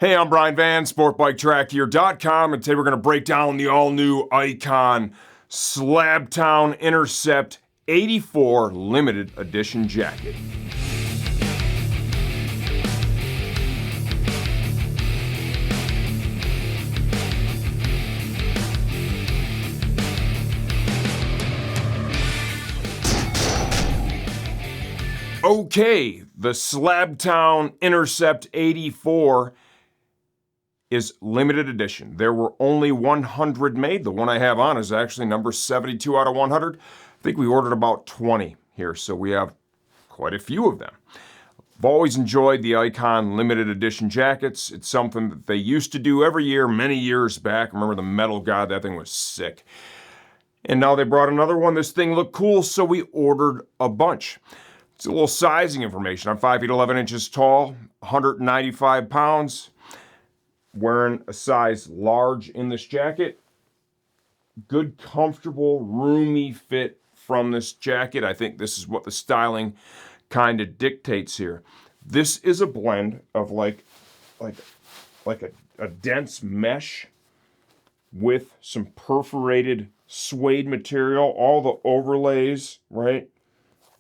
Hey, I'm Brian Van, SportBikeTrackHere.com, and today we're going to break down the all-new Icon Slabtown Intercept 84 limited edition jacket. Okay, the Slabtown Intercept 84 is limited edition. There were only 100 made. The one I have on is actually number 72 out of 100. I think we ordered about 20 here, so we have quite a few of them. I've always enjoyed the Icon limited edition jackets. It's something that they used to do every year, many years back. Remember the Metal God? That thing was sick. And now they brought another one. This thing looked cool, so we ordered a bunch. It's a little sizing information. I'm 5 feet 11 inches tall, 195 pounds, wearing a size large in this jacket. Good, comfortable, roomy fit from this jacket. I think this is what the styling kind of dictates here. This is a blend of like a dense mesh with some perforated suede material, all the overlays, right,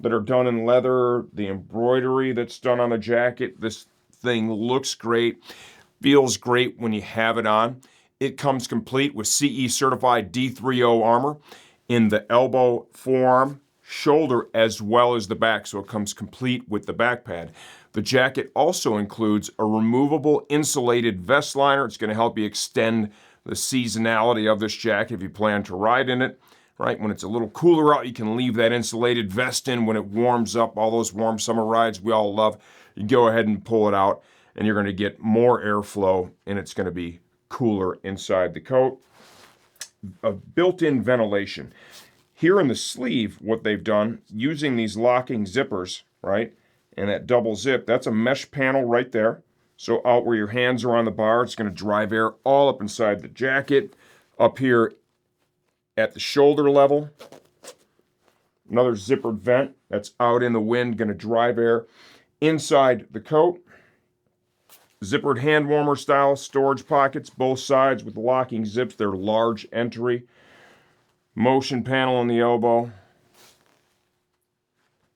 that are done in leather, the embroidery that's done on the jacket. This thing looks great, feels great when you have it on. It comes complete with CE certified D3O armor in the elbow, forearm, shoulder, as well as the back, so it comes complete with the back pad. The jacket also includes a removable insulated vest liner. It's going to help you extend the seasonality of this jacket if you plan to ride in it. Right, when it's a little cooler out, you can leave that insulated vest in. When it warms up, all those warm summer rides we all love, you go ahead and pull it out, and you're going to get more airflow, and it's going to be cooler inside the coat. A built-in ventilation. Here in the sleeve, what they've done, using these locking zippers, right, and that double zip, that's a mesh panel right there. So out where your hands are on the bar, it's going to drive air all up inside the jacket. Up here at the shoulder level, another zippered vent that's out in the wind, going to drive air inside the coat. Zippered hand warmer style storage pockets, both sides with locking zips. They're large entry. Motion panel on the elbow.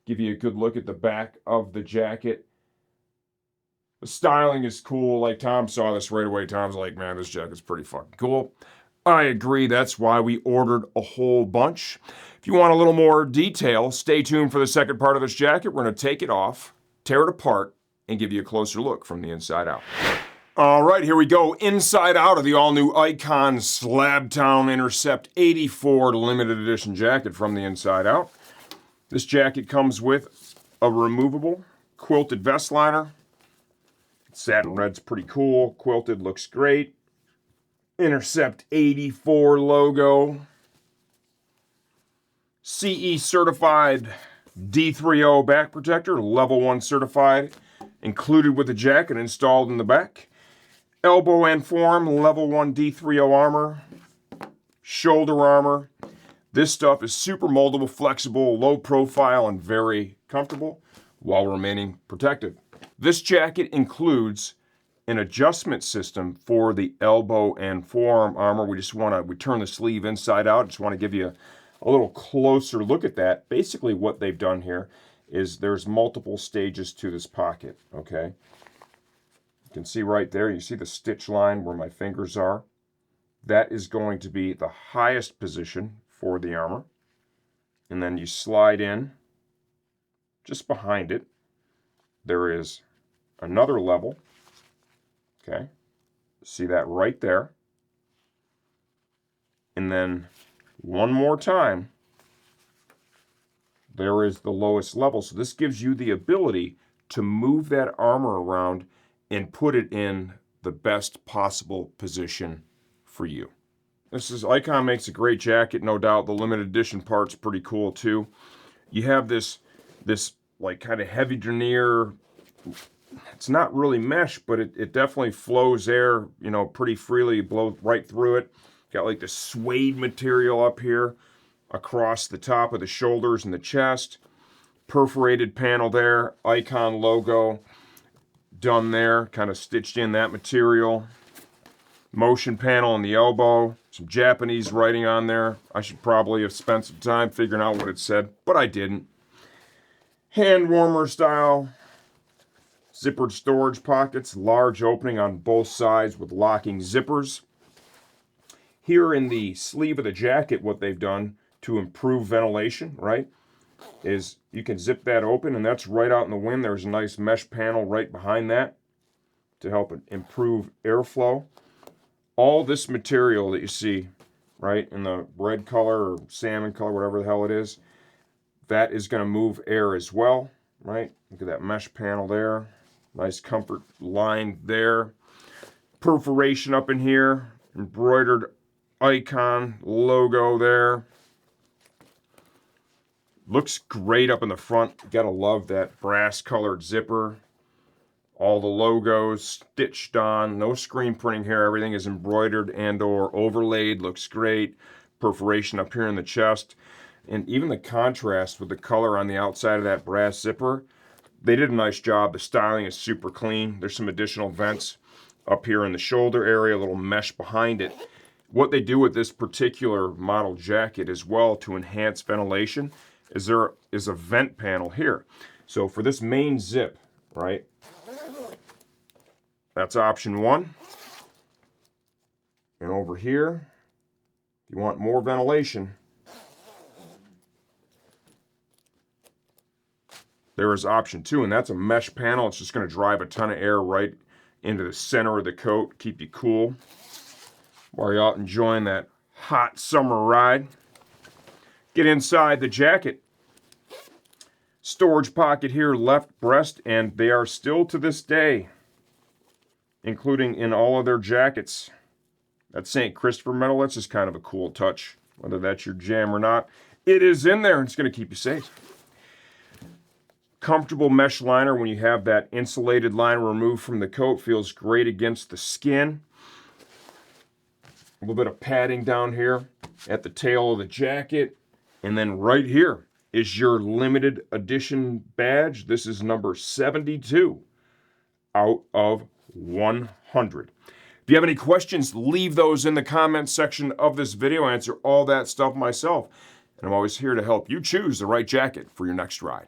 Give you a good look at the back of the jacket. The styling is cool. Like Tom saw this right away. Tom's like, man, this jacket's pretty fucking cool. I agree. That's why we ordered a whole bunch. If you want a little more detail, stay tuned for the second part of this jacket. We're going to take it off, tear it apart, and give you a closer look from the inside out. All right, here we go. Inside out of the all-new Icon Slabtown Intercept 84 limited edition jacket from the inside out. This jacket comes with a removable quilted vest liner. Satin red's pretty cool. Quilted looks great. Intercept 84 logo. CE certified D3O back protector, level 1 certified, included with the jacket installed in the back. Elbow and forearm, level 1 D3O armor. Shoulder armor. This stuff is super moldable, flexible, low profile, and very comfortable while remaining protected. This jacket includes an adjustment system for the elbow and forearm armor. We turn the sleeve inside out. Just want to give you a little closer look at that. Basically what they've done here is there's multiple stages to this pocket, okay? You can see right there, you see the stitch line where my fingers are. That is going to be the highest position for the armor. And then you slide in just behind it. There is another level. Okay, see that right there. And then one more time, there is the lowest level. So this gives you the ability to move that armor around and put it in the best possible position for you. Icon makes a great jacket, no doubt. The limited edition part's pretty cool too. You have this like kind of heavy denier. It's not really mesh, but it definitely flows air, you know, pretty freely, blows right through it. Got like the suede material up here across the top of the shoulders and the chest. Perforated panel there, Icon logo. done there, kind of stitched in that material. Motion panel on the elbow, some Japanese writing on there. I should probably have spent some time figuring out what it said, but I didn't. Hand warmer style, zippered storage pockets, large opening on both sides with locking zippers. Here in the sleeve of the jacket, what they've done to improve ventilation, right, is you can zip that open, and that's right out in the wind. There's a nice mesh panel right behind that to help improve airflow. All this material that you see, right, in the red color or salmon color, whatever the hell it is, that is going to move air as well, right? Look at that mesh panel there. Nice comfort line there. Perforation up in here. Embroidered icon logo there. Looks great up in the front. Gotta love that brass colored zipper. All the logos stitched on. No screen printing here. Everything is embroidered and or overlaid. Looks great. Perforation up here in the chest. And even the contrast with the color on the outside of that brass zipper, they did a nice job. The styling is super clean. There's some additional vents up here in the shoulder area, a little mesh behind it. What they do with this particular model jacket as well to enhance ventilation is there is a vent panel here. So for this main zip, right, that's option one. And over here, if you want more ventilation, there is option two, and that's a mesh panel. It's just going to drive a ton of air right into the center of the coat, keep you cool while you're out enjoying that hot summer ride. Get inside the jacket. Storage pocket here, left breast, and they are still to this day, including in all of their jackets. That St. Christopher medal, that's just kind of a cool touch. Whether that's your jam or not, it is in there, and it's going to keep you safe. Comfortable mesh liner when you have that insulated liner removed from the coat. Feels great against the skin. A little bit of padding down here at the tail of the jacket. And then right here is your limited edition badge. This is number 72 out of 100. If you have any questions, leave those in the comments section of this video. I answer all that stuff myself. And I'm always here to help you choose the right jacket for your next ride.